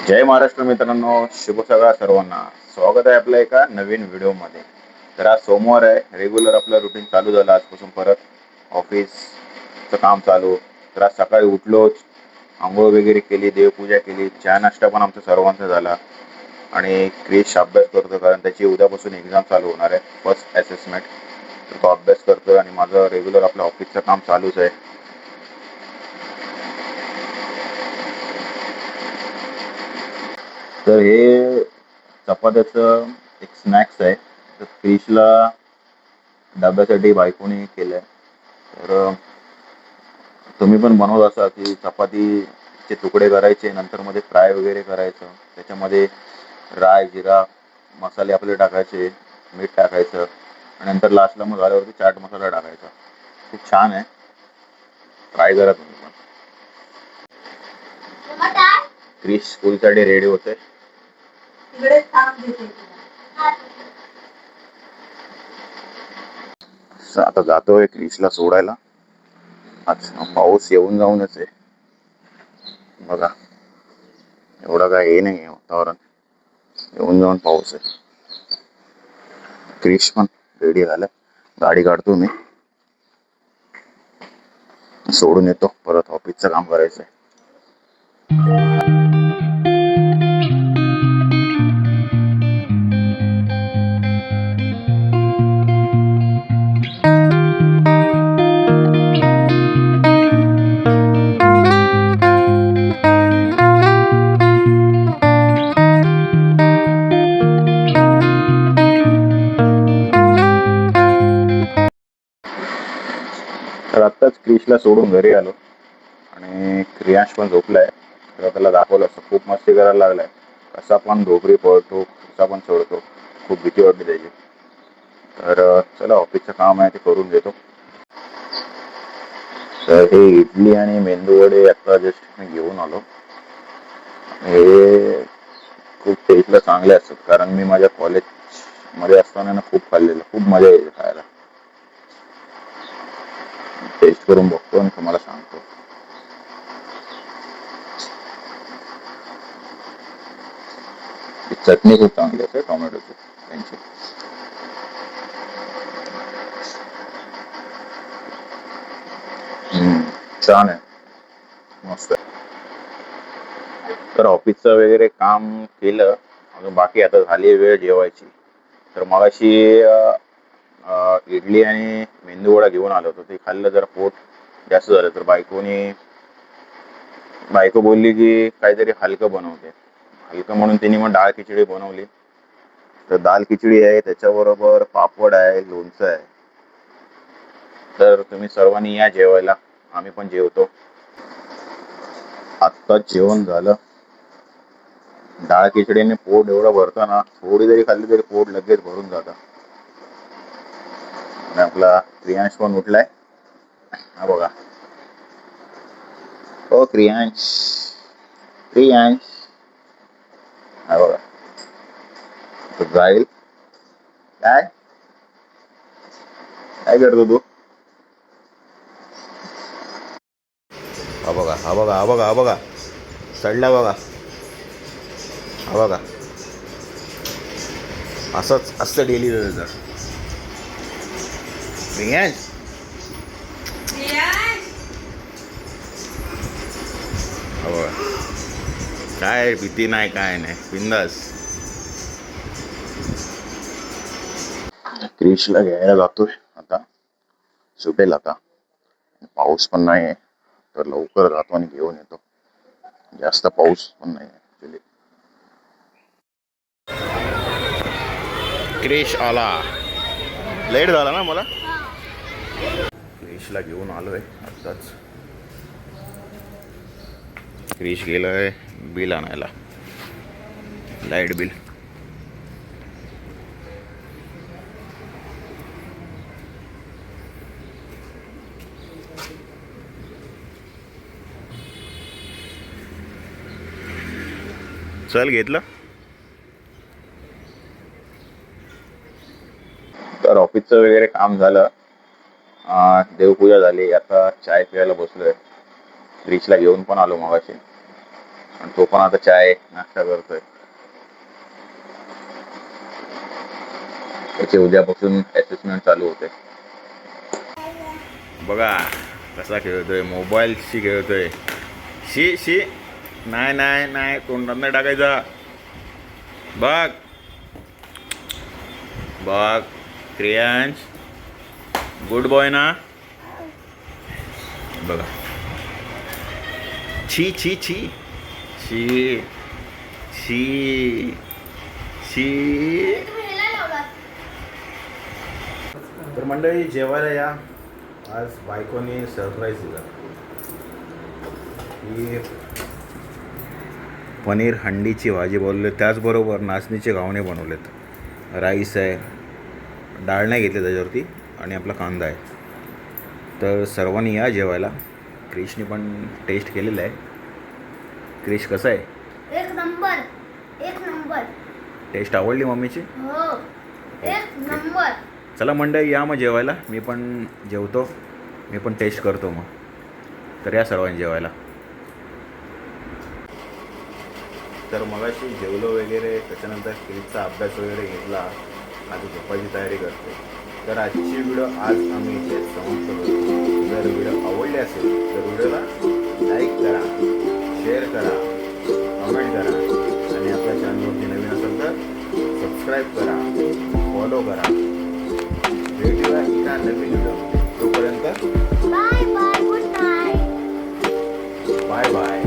जय महाराष्ट्र मित्रांनो, शुभ सकाळ सर्वांना. स्वागत आहे आपल्या एका नवीन व्हिडिओमध्ये. तर आज सोमवार आहे, रेग्युलर आपलं रुटीन चालू झालं. आजपासून परत ऑफिसचं काम चालू. तर आज सकाळी उठलोच, आंघोळ वगैरे केली, देवपूजा केली, चहा नाश्ता पण आमचा सर्वांचा झाला. आणि क्रिश अभ्यास करतो, कारण त्याची उद्यापासून एक्झाम चालू होणार आहे, फर्स्ट असेसमेंट. तर तो अभ्यास करतो आणि माझं रेग्युलर आपलं ऑफिसचं काम चालूच आहे. तर हे चपात्याचं एक स्नॅक्स आहे. तर क्रिशला डब्यासाठी बायकोने केलंय. तर तुम्ही पण बनवत असा की चपातीचे तुकडे करायचे, नंतर मध्ये फ्राय वगैरे करायचं, त्याच्यामध्ये राय जिरा मसाले आपले टाकायचे, मीठ टाकायचं आणि नंतर लास्टला मग झाल्यावरती चाट मसाला टाकायचा. खूप छान आहे, ट्राय करा तुम्ही पण. क्रिश स्कूलसाठी रेडी होते. आता जातोय क्रिशला सोडायला. आज पाऊस येऊन जाऊनच आहे बघा. एवढं काय हे नाही वातावरण, येऊन जाऊन पाऊस आहे. क्रिश पण रेडी झालं, गाडी काढतो मी, सोडून येतो, परत ऑफिसचं काम करायचंय. तर आत्ताच क्रिशला सोडून घरी आलो आणि क्रियांश पण झोपलाय. तर त्याला दाखवलं असं खूप मस्ती करायला लागलाय, कसा पण ढोबरी पळतो, कसा पण चढतो. खूप भीती वाटते त्याची. तर चला, ऑफिसचं काम आहे ते करून घेतो. तर हे इडली आणि मेंदू वडे आता जस्ट मी घेऊन आलो. हे खूप टेस्टला चांगले असतात, कारण मी माझ्या कॉलेजमध्ये असताना ना खूप खाल्लेलं, खूप मजा यायची खायला. टेस्ट करून बघतो आणि तुम्हाला सांगतो. चटणी खूप चांगली असते टोमॅटोची त्यांची. छान आहे, मस्त आहे. तर ऑफिसचं वगैरे काम केलं, अजून बाकी आता झाली वेळ जेवायची. तर मगाशी इडली आणि मेंदू वडा घेऊन आलो होतो, ते खाल्लं, जरा पोट जास्त झालं. तर बायको बोलली की काहीतरी हलकं बनवते. हलकं म्हणून तिने मग डाळ खिचडी बनवली. तर दाल खिचडी आहे, त्याच्याबरोबर पापड आहे, लोणचं आहे. तर तुम्ही सर्वांनी या जेवायला, आम्ही पण जेवतो. आत्ताच जेवण झालं. डाळ खिचडीने पोट एवढं भरतं ना, थोडी जरी खाल्ली तरी पोट लगेच भरून जातं. आणि आपला क्रियांश पण उठलाय, हा बघा. हो क्रियांश, क्रियांश, हा बघा. तो जाईल. काय काय करतो तू? हा बघा, हा बघा, हा बघा, हा बघा, चढला बघा, हा बघा. असंच असतं डेली तर. क्रियांश, हा बघा, काय भीती नाही, काय नाही, बिंदास. क्रिशला घ्यायला जातोय आता, सुटेल आता. पाऊस पण नाही आहे, तर लवकर जातो आणि घेऊन येतो. जास्त पाऊस पण नाही आहे. क्रिश आला, लेट झाला ना मला. क्रिशला घेऊन आलोय आत्ताच. क्रिश गेलाय बिल आणायला, लाईट बिल. चल, घेतलं. तर ऑफिसचं वगैरे काम झालं, देवपूजा झाली, आता चाय प्यायला बसलोय. क्रिशला घेऊन पण आलो मगाशी. आणि तो पण आता चाय नाश्ता करतोय. त्याचे उद्यापासून असेसमेंट चालू होते. बघा कसा खेळतोय, मोबाईलशी खेळतोय. शी शी, नाही नाही नाही, तोंडात नाही टाकायचा. बघ बघ क्रियांश, गुड बॉय ना. बघा, छी छी छी छी छी छी. तर मंडळी जेवायला या. आज बायकोने सरप्राईज दिला की पनीर हंडीची भाजी बनवली, त्याचबरोबर नाचणीचे घावणे बनवलेत, राईस आहे, डाळ नाही घेतली त्याच्यावरती, आणि आपला कांदा आहे. तर सर्वांनी या जेवायला. क्रिशने पण टेस्ट केलेलं आहे. क्रिश कसं आहे? एक नंबर, एक नंबर. टेस्ट आवडली मम्मीची? हो, एक नंबर. चला मंडळी या मग जेवायला. मी पण जेवतो, मी पण टेस्ट करतो मग. तर या सर्वांनी जेवायला. तर मगाशी जेवलो वगैरे, त्याच्यानंतर क्रिशचा अभ्यास वगैरे घेतला, आता झोपायची तयारी करते. तर आजची व्हिडिओ आज आम्ही इथे समाप्त करतो. जर व्हिडिओ आवडले असेल तर व्हिडिओला लाईक करा, शेअर करा, कमेंट करा, आणि आपल्या चॅनलवरती नवीन असेल तर सबस्क्राईब करा, फॉलो करा. भेटूया एका नवीन व्हिडिओ. तोपर्यंत bye bye, good night. Bye bye.